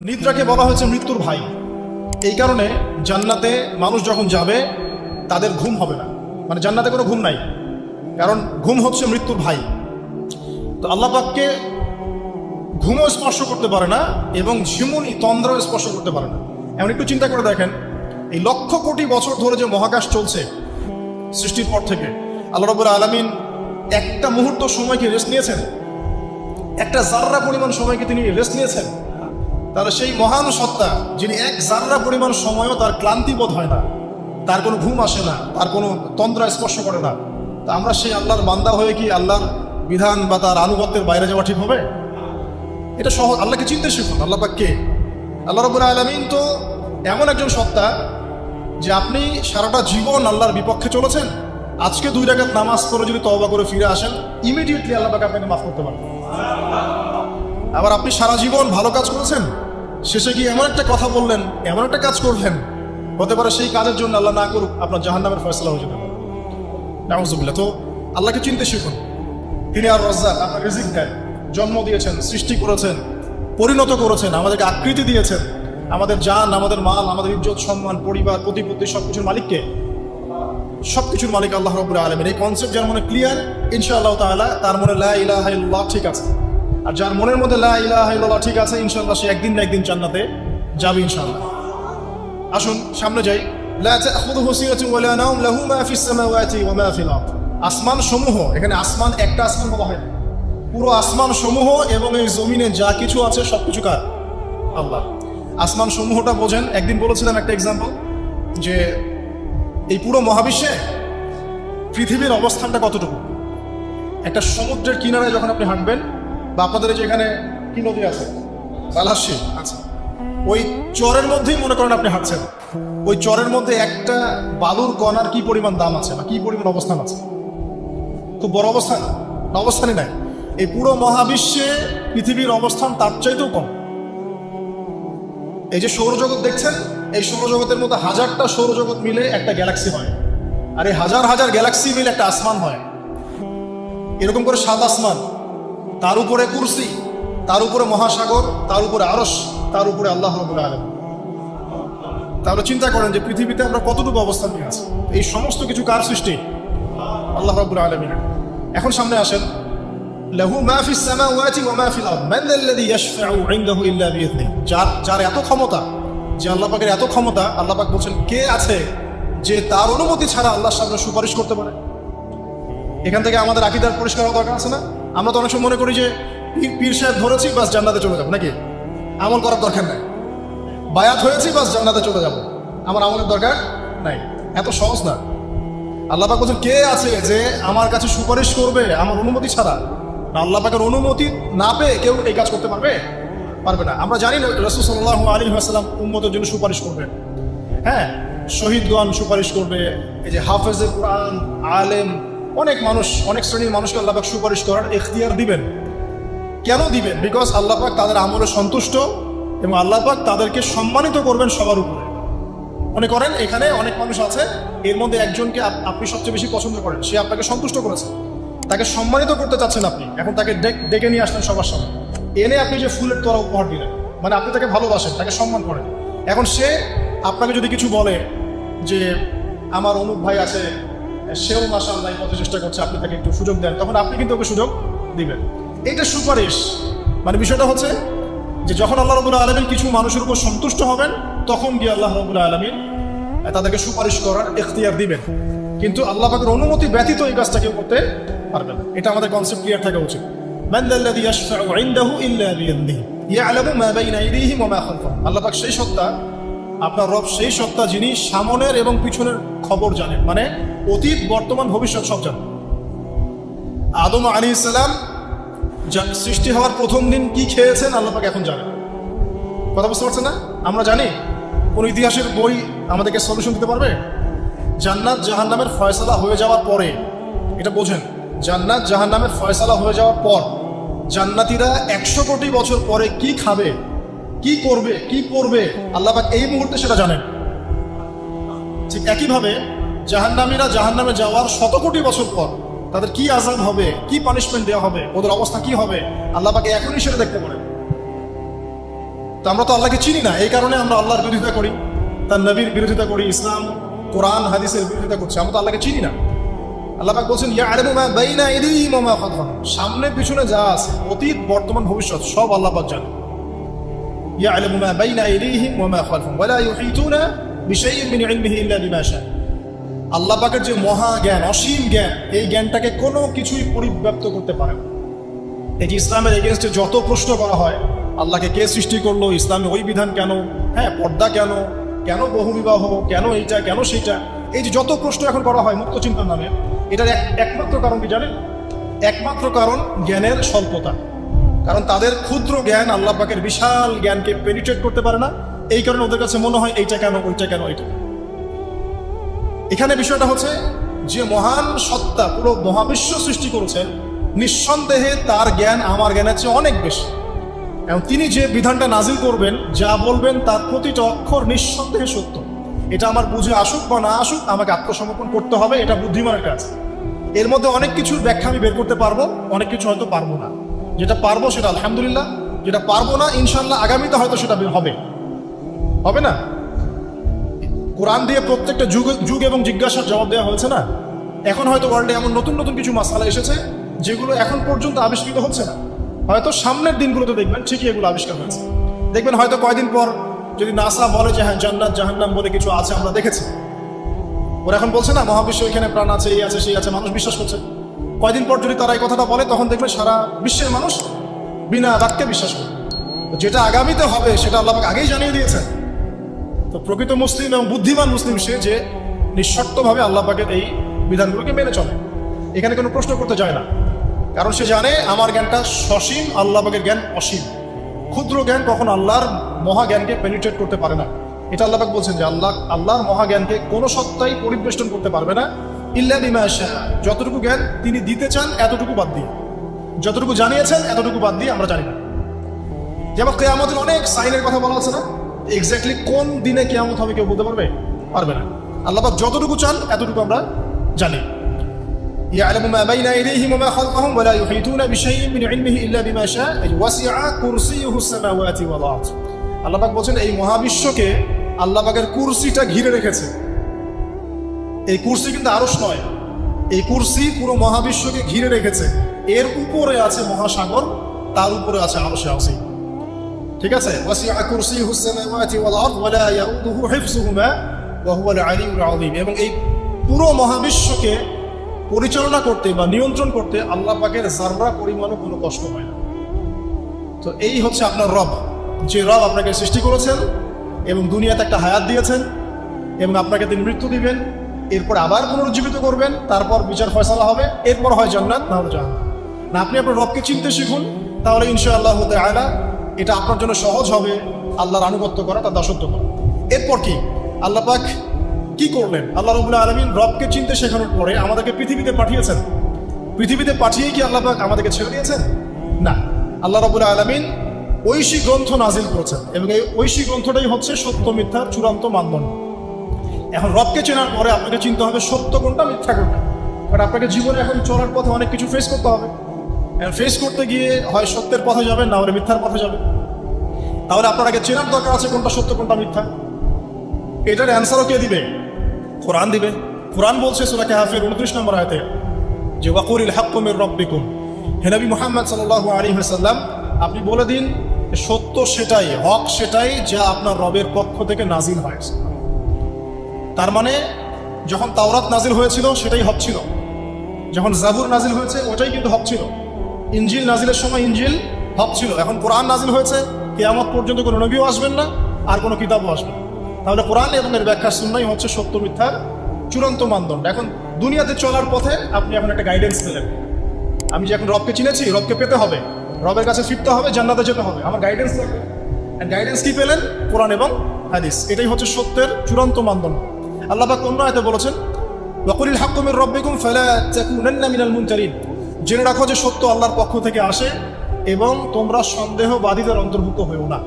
নিদ্রাকে বলা হয়েছে মৃত্যুর ভাই। এই কারণে জান্নাতে মানুষ যখন যাবে তাদের ঘুম হবে না, মানে জান্নাতে কোনো ঘুম নাই, কারণ ঘুম হচ্ছে মৃত্যুর ভাই। তো আল্লাহ পাককে ঘুমও স্পর্শ করতে পারে না এবং ঝিমুনি তন্দ্রাও স্পর্শ করতে পারে না। এমন একটু চিন্তা করে দেখেন, এই লক্ষ কোটি বছর ধরে যে মহাকাশ চলছে সৃষ্টির পর থেকে, আল্লাহ রাব্বুল আলামিন একটা মুহূর্ত সময়কে রেস্ট নিয়েছেন? একটা জাররা পরিমাণ সময়কে তিনি রেস্ট নিয়েছেন? তাহলে সেই মহান সত্তা যিনি এক জাররা পরিমাণ সময়ও তার ক্লান্তি বোধ হয় না, তার কোনো ঘুম আসে না, তার কোনো তন্দ্রা স্পর্শ করে না, তা আমরা সেই আল্লাহর বান্দা হয়ে কি আল্লাহর বিধান বা তার আনুগত্যের বাইরে যাওয়া ঠিক হবে? এটা সহজ। আল্লাহকে চিনতে শিখুন। আল্লাহ পাক কে? আল্লাহ রাব্বুল আলামিন তো এমন একজন সত্তা যে আপনি সারাটা জীবন আল্লাহর বিপক্ষে চলেছেন, আজকে 2 রাকাত নামাজ পড়ে যদি তওবা করে ফিরে আসেন, ইমিডিয়েটলি আল্লাহ পাক আপনাকে মাফ করতে পারবেন। আবার আপনি সারা জীবন ভালো কাজ করেছেন, শেষে গিয়ে এমন একটা কথা বললেন, এমন একটা কাজ করলেন, হতে পারে সেই কাজের জন্য আল্লাহ না করুক আপনার জাহান্নামের ফয়সালা হয়ে যেতে পারে। নাউযুবিল্লাহ। তো আল্লাহকে চিনতে শিখুন। তিনি আর রাজ্জাক, আপনার রিজিক দেন, জন্ম দিয়েছেন, সৃষ্টি করেছেন, পরিণত করেছেন, আমাদেরকে আকৃতি দিয়েছেন, আমাদের জান, আমাদের মাল, আমাদের ইজ্জত, সম্মান, পরিবার, প্রতিপত্তি, সবকিছুর মালিককে? সবকিছুর মালিক আল্লাহ রাব্বুল আলামিন। এই কনসেপ্ট যার মনে ক্লিয়ার, ইনশাআল্লাহ তাআলা তার মনে লা ইলাহা ইল্লাল্লাহ ঠিক আছে। আর যার মনের মধ্যে লা ইলাহা ইল্লাল্লাহ ঠিক আছে, ইনশাআল্লাহ সে একদিন না একদিন জান্নাতে যাবে ইনশাআল্লাহ। আসুন সামনে যাই। লা তাখুযুহু সিনাতুন ওয়া লা নাওম, লাহু মা ফিস সামাওয়াতি ওয়া মা ফিল আরদ। আসমান সমূহ, এখানে আসমান একটা আসমান বলা হয়, পুরো আসমান সমূহ এবং এই জমিনে যা কিছু আছে সবকিছু কার? আল্লাহ। আসমান সমূহটা বোঝেন। একদিন বলেছিলাম একটা এক্সাম্পল, যে এই পুরো মহাবিশ্বে পৃথিবীর অবস্থানটা কতটুকু। একটা সমুদ্রের কিনারায় যখন আপনি হাঁটবেন, বা আপনাদের যে এখানে কি নদী আছে, বালাসী, আচ্ছা, ওই চরের মধ্যেই মনে করেন আপনি হাঁটছেন, ওই চরের মধ্যে একটা বালুর কণার কি পরিমাণ দাম আছে বা কি পরিমাণ অবস্থান আছে? খুব বড় অবস্থান না, অবস্থানই নাই। এই পুরো মহাবিশ্বে পৃথিবীর অবস্থান তার চাইতেও কম। এই যে সৌরজগৎ দেখছেন, এই সৌরজগতের মধ্যে হাজারটা সৌরজগৎ মিলে একটা গ্যালাক্সি হয়, আর এই হাজার হাজার গ্যালাক্সি মিলে একটা আসমান হয়। এরকম করে 7 আসমান, তার উপরে কুরসি, তার উপরে মহাসাগর, তার উপরে আরশ, তার উপরে আল্লাহ রাব্বুল আলামিন। তাহলে চিন্তা করেন যে পৃথিবীতে আমরা কতটুকু অবস্থান নিয়ে আছি। এই সমস্ত কিছু কার সৃষ্টি? আল্লাহ রাব্বুল আলামিনের। এখন সামনে আসেন, লাহু মা ফিস সামাওয়াতি ওয়া মা ফিল আরদ, মান যাল্লাযী ইয়াশফাউ ইনদাহু ইল্লা বিইذনিহি। যার এত ক্ষমতা, যে আল্লাহ পাকের এত ক্ষমতা, আল্লাহ পাক বলছেন কে আছে যে তার অনুমতি ছাড়া আল্লাহর সামনে সুপারিশ করতে পারে? এখান থেকে আমাদের আকীদার পরিষ্কার হওয়া দরকার আছে না? আমরা তো অনেক সময় মনে করি যে পীর সাহেব ধরেছি বাস জান্নাতে চলে যাবো, নাকি? আমল করার দরকার নাই। বায়াত হয়েছি বাস জান্নাতে চলে যাব, আমার আমলের দরকার নাই। এত সহজ না। আল্লাহ পাক বলছেন কে আছে যে আমার কাছে সুপারিশ করবে আমার অনুমতি ছাড়া? না, আল্লাহ পাকের অনুমতি না পেয়ে কেউ এই কাজ করতে পারবে? পারবে না। আমরা জানি না রাসূল সাল্লাল্লাহু আলাইহি ওয়াসাল্লাম উম্মতের জন্য সুপারিশ করবে। হ্যাঁ, শহীদগণ সুপারিশ করবে, এই যে হাফেজে কোরআন, আলেম, অনেক মানুষ, অনেক শ্রেণীর মানুষকে আল্লাহ পাক সুপারিশ করার ইখতিয়ার দিবেন। কেন দিবেন? বিকজ আল্লাহ পাক তাদের আমলে সন্তুষ্ট এবং আল্লাহ পাক তাদেরকে সম্মানিত করবেন সবার উপরে। মনে করেন এখানে অনেক মানুষ আছে, এর মধ্যে একজনকে আপনি সবচেয়ে বেশি পছন্দ করেন, সে আপনাকে সন্তুষ্ট করেছে, তাকে সম্মানিত করতে চাচ্ছেন আপনি। এখন তাকে ডেকে নিয়ে আসলেন সবার সামনে, এনে আপনি যে ফুলের তোড়া উপহার দিলেন, মানে আপনি তাকে ভালোবাসেন, তাকে সম্মান করেন। এখন সে আপনাকে যদি কিছু বলে যে আমার অমুক ভাই আছে, সেও মাশাআল্লাহ পথে চেষ্টা করছে, আপনি তাকে একটু সুযোগ দেন, তখন আপনি কিন্তু ওকে সুযোগ দিবেন। এইটা সুপারিশ। মানে বিষয়টা হচ্ছে যে যখন আল্লাহ রাব্বুল আলামিন কিছু মানুষের উপর সন্তুষ্ট হবেন, তখন গিয়ে আল্লাহ রাব্বুল আলামিন তাদেরকে সুপারিশ করার ইখতিয়ার দিবেন। কিন্তু আল্লাহ পাকের অনুমতি ব্যতীত এই কাজটা কেউ করতে পারবে না। এটা আমাদের কনসেপ্ট ক্লিয়ার থাকা উচিত। মান যাল্লাযী ইয়াশফাউ ইনদাহু ইল্লা বিইذনিহি ইয়ালামু মা বাইনা আইদিহিম ওয়া মা খালফাহুম। আল্লাহ পাক সেই সত্তা, আপনার রব সেই সত্তা যিনি সামনের এবং পিছনের খবর জানেন, মানে অতীত, বর্তমান, ভবিষ্যৎ সব জানেন। আদম আলাইহিস সালাম সৃষ্টি হওয়ার প্রথম দিন কি খেয়েছেন আল্লাহ পাক এখন জানেন। কথা বুঝতে পারছেন না? আমরা জানি? কোন ইতিহাসের বই আমাদেরকে সলিউশন দিতে পারবে? জান্নাত জাহান্নামের ফয়সালা হয়ে যাওয়ার পরে, এটা বোঝেন, জান্নাত জাহান্নামের ফয়সালা হয়ে যাওয়ার পর জান্নাতীরা 100 কোটি বছর পরে কি খাবে, কি করবে, কি পড়বে, আল্লাহ পাক এই মুহূর্তে সেটা জানেন। ঠিক একইভাবে জাহান্নামীরা জাহান্নামে যাওয়ার 100 কোটি বছর পর তাদের কি আযাব হবে, কি পানিশমেন্ট দেওয়া হবে, ওদের অবস্থা কি হবে, আল্লাহ পাক এখনই সেটা দেখতে পারেন। তো আমরা তো আল্লাহকে চিনি না, এই কারণে আমরা আল্লাহর বিরোধিতা করি, তার নবীর বিরোধিতা করি, ইসলাম কোরআন হাদিসের বিরোধিতা করছি। আমরা তো আল্লাহকে চিনি না। আল্লাহ পাক বলছেন ইয়া'লামু মা বাইনা আইদিহিম ওয়া মা খালফাহুম, সামনে পিছনে যা আছে, অতীত বর্তমান ভবিষ্যৎ সব আল্লাহ পাক জানেন। ইয়া'লামু মা বাইনা আইদিহিম ওয়া মা খালফাহুম ওয়া লা ইউহিতুনা বিশাইইন মিন ইলমিহি ইল্লা বিমা শাআ। আল্লাহ পাকের যে মহা জ্ঞান, অসীম জ্ঞান, এই জ্ঞানটাকে কোনো কিছুই পরিব্যাপ্ত করতে পারে না। এই যে ইসলামের এগেনস্টে যত প্রশ্ন করা হয়, আল্লাহকে কে সৃষ্টি করলো, ইসলামে ওই বিধান কেন, হ্যাঁ পর্দা কেন, কেন বহুবিবাহ, কেন এইটা, কেন সেইটা, এই যে যত প্রশ্ন এখন করা হয় মুক্ত চিন্তার নামে, এটার একমাত্র কারণ কি জানেন? একমাত্র কারণ জ্ঞানের স্বল্পতা। কারণ তাদের ক্ষুদ্র জ্ঞান আল্লাহ পাকের বিশাল জ্ঞানকে পেনিট্রেট করতে পারে না। এই কারণে ওদের কাছে মনে হয় এইটা কেন, ওইটা কেন, এইটা। এখানে বিষয়টা হচ্ছে যে মহান সত্তা পুরো মহাবিশ্ব সৃষ্টি করেছেন, নিঃসন্দেহে তার জ্ঞান আমার জ্ঞানের চেয়ে অনেক বেশি। এবং তিনি যে বিধানটা নাজিল করবেন, যা বলবেন তার প্রতিটা অক্ষর নিঃসন্দেহে সত্য। এটা আমার বুঝে আসুক বা না আসুক, আমাকে আত্মসমর্পণ করতে হবে, এটা বুদ্ধিমানের কাজ। এর মধ্যে অনেক কিছুর ব্যাখ্যা আমি বের করতে পারবো, অনেক কিছু হয়তো পারবো না। যেটা পারবো সেটা আলহামদুলিল্লাহ, যেটা পারবো না ইনশাল্লাহ আগামীতে হয়তো সেটা হবে, হবে না? কোরআন দিয়ে প্রত্যেকটা যুগ এবং জিজ্ঞাসার জবাব দেওয়া হয়েছে না? এখন হয়তো ওয়ার্ল্ডে এমন নতুন নতুন কিছু মাসালা এসেছে যেগুলো এখন পর্যন্ত আবিষ্কৃত হচ্ছে না, হয়তো সামনের দিনগুলোতে দেখবেন ঠিকই এগুলো আবিষ্কার হয়েছে। দেখবেন হয়তো কয়দিন পর যদি নাসা বলে যে হ্যাঁ জান্নাত জাহান্নাম বলে কিছু আছে, আমরা দেখেছি, ওরা এখন বলছে না মহাবিশ্ব এখানে প্রাণ আছে, এই আছে সেই আছে, মানুষ বিশ্বাস করছে। কয়দিন পর যদি তারা এই কথাটা বলে, তখন দেখবেন সারা বিশ্বের মানুষ বিনা বাক্যে বিশ্বাস করে। যেটা আগামীতে হবে সেটা আল্লাহ পাক আগেই জানিয়ে দিয়েছেন। তো প্রকৃত মুসলিম এবং বুদ্ধিমান মুসলিম সে যে নিঃশর্তভাবে আল্লাহ পাকের এই বিধানগুলোকে মেনে চলে, এখানে কোনো প্রশ্ন করতে যায় না। কারণ সে জানে আমার জ্ঞানটা সসীম, আল্লাহ পাকের জ্ঞান অসীম। ক্ষুদ্র জ্ঞান কখন আল্লাহর মহাজ্ঞানকে পেনিট্রেট করতে পারে না। এটা আল্লাহ পাক বলছেন যে আল্লাহর মহাজ্ঞানকে কোনো সত্তাই পরিবেষ্টন করতে পারবে না ইল্লা বিমা শাআ। যতটুকু জ্ঞান তিনি দিতে চান এতটুকু বাদ দিয়ে, যতটুকু জানিয়েছেন এতটুকু বাদ দিয়ে আমরা জানি না। যেমন কিয়ামতের অনেক সাইনের কথা বলা আছে না, এক্স্যাক্টলি কোন দিনে কিয়ামত হবে কেউ বলতে পারবে না। আল্লাহ পাক যতটুকু চান এতটুকু আমরা জানি। ইয়া'লামু মা বাইনা আইদিহিম ওয়া মা খালফাহুম ওয়া লা ইউহিতুনা বিশাইইন মিন ইলমিহি ইল্লা বিমা শাআ ওয়াসি'a কুরসিয়ুহুস সামাওয়াতি ওয়াল আরদ। আল্লাহ পাক বলেন এই মহাবিশ্বকে আল্লাহ পাকের কুরসিটা ঘিরে রেখেছে। এই কুরসি কিন্তু আরশ নয়, এই কুরসি পুরো মহাবিশ্বকে ঘিরে রেখেছে। এর উপরে আছে মহাসাগর, তার উপরে আছে আরশে আজিম। ঠিক আছে, ওয়াসি'a কুরসিয়ুহুস সামাওয়াতি ওয়াল আরদ ওয়া লা ইয়াউদুহু হিফযুহুমা ওয়া হুয়াল আলিয়্যুল আযীম। এবং এই পুরো মহাবিশ্বকে পরিচালনা করতে বা নিয়ন্ত্রণ করতে আল্লাহ পাকের যাররা পরিমাণও কোনো কষ্ট হয় না। তো এই হচ্ছে আপনার রব, যে রব আপনাকে সৃষ্টি করেছেন এবং দুনিয়াতে একটা হায়াত দিয়েছেন, এবং আপনাকে তিনি মৃত্যু দিবেন, এরপর আবার পুনরুজ্জীবিত করবেন, তারপর বিচার ফয়সালা হবে, এরপর হয় জান্নাত না হলে জাহান্নাম। না, আপনি আপনার রবকে চিনতে শিখুন, তাহলে ইনশাআল্লাহ তাআলা এটা আপনার জন্য সহজ হবে আল্লাহর আনুগত্য করা, তার দাসত্ব করা। এরপর কি আল্লাহ পাক কি করলেন? আল্লাহ রাব্বুল আলামিন রবকে চিনতে শেখানোর পরে আমাদেরকে পৃথিবীতে পাঠিয়েছেন। পৃথিবীতে পাঠিয়েই কি আল্লাহ পাক আমাদেরকে ছেড়ে দিয়েছেন? না, আল্লাহ রাব্বুল আলামিন ঐশী গ্রন্থ নাজিল করেছেন, এবং এই ঐশী গ্রন্থটাই হচ্ছে সত্য মিথ্যার চূড়ান্ত মানদণ্ড। এখন রবকে চেনার পরে আপনাকে চিনতে হবে সত্য কোনটা, মিথ্যা কোনটা। কারণ আপনাকে জীবনে এখন চলার পথে অনেক কিছু ফেস করতে হবে। ফেস করতে গিয়ে হয় সত্যের পথে যাবেন, না হলে মিথ্যার পথে যাবেন। তাহলে আপনার আগে চেনার দরকার আছে কোনটা সত্য কোনটা মিথ্যা। এটার অ্যান্সারও কে দিবে? কোরআন দিবে। কোরআন বলছে সূরা কাহফের 29 নম্বর আয়াতে যে ওয়াকুলিল হাক্কু মির রাব্বিকুম। হে নবী মুহাম্মদ সাল্লাল্লাহু আলাইহি ওয়াসাল্লাম, আপনি বলে দিন সত্য সেটাই, হক সেটাই যা আপনার রবের পক্ষ থেকে নাজিল হয়েছে। তার মানে যখন তাওরাত নাজিল হয়েছিল সেটাই হক ছিল, যখন জাবুর নাজিল হয়েছে ওটাই কিন্তু হক ছিল, ইনজিল নাজিলের সময় ইনজিল হক ছিল। এখন কোরআন নাজিল হয়েছে, কিয়ামত পর্যন্ত কোনো নবীও আসবেন না, আর কোনো কিতাবও আসবে না। তাহলে কোরআন এবং এর ব্যাখ্যা সুন্নাহই হচ্ছে সত্য মিথ্যার চূড়ান্ত মানদণ্ড। এখন দুনিয়াতে চলার পথে আপনি এখন একটা গাইডেন্স পেলেন। আমি যে এখন রবকে চিনেছি, রবকে পেতে হবে, রবের কাছে ফিরতে হবে, জান্নাতে যেতে হবে, আমার গাইডেন্স লাগবে। গাইডেন্স কি পেলেন? কোরআন এবং হাদিস। এটাই হচ্ছে সত্যের চূড়ান্ত মানদণ্ড। আল্লাহ পাক অন্য আয়াতে বলেছেন ওয়াকুলিল হাক্কু মির রাব্বিকুম ফালা তাকুনান্না মিনাল মুমতারিন। জেনে রাখো যে সত্য আল্লাহর পক্ষ থেকে আসে এবং তোমরা সন্দেহবাদীদের অন্তর্ভুক্ত হয়েও না।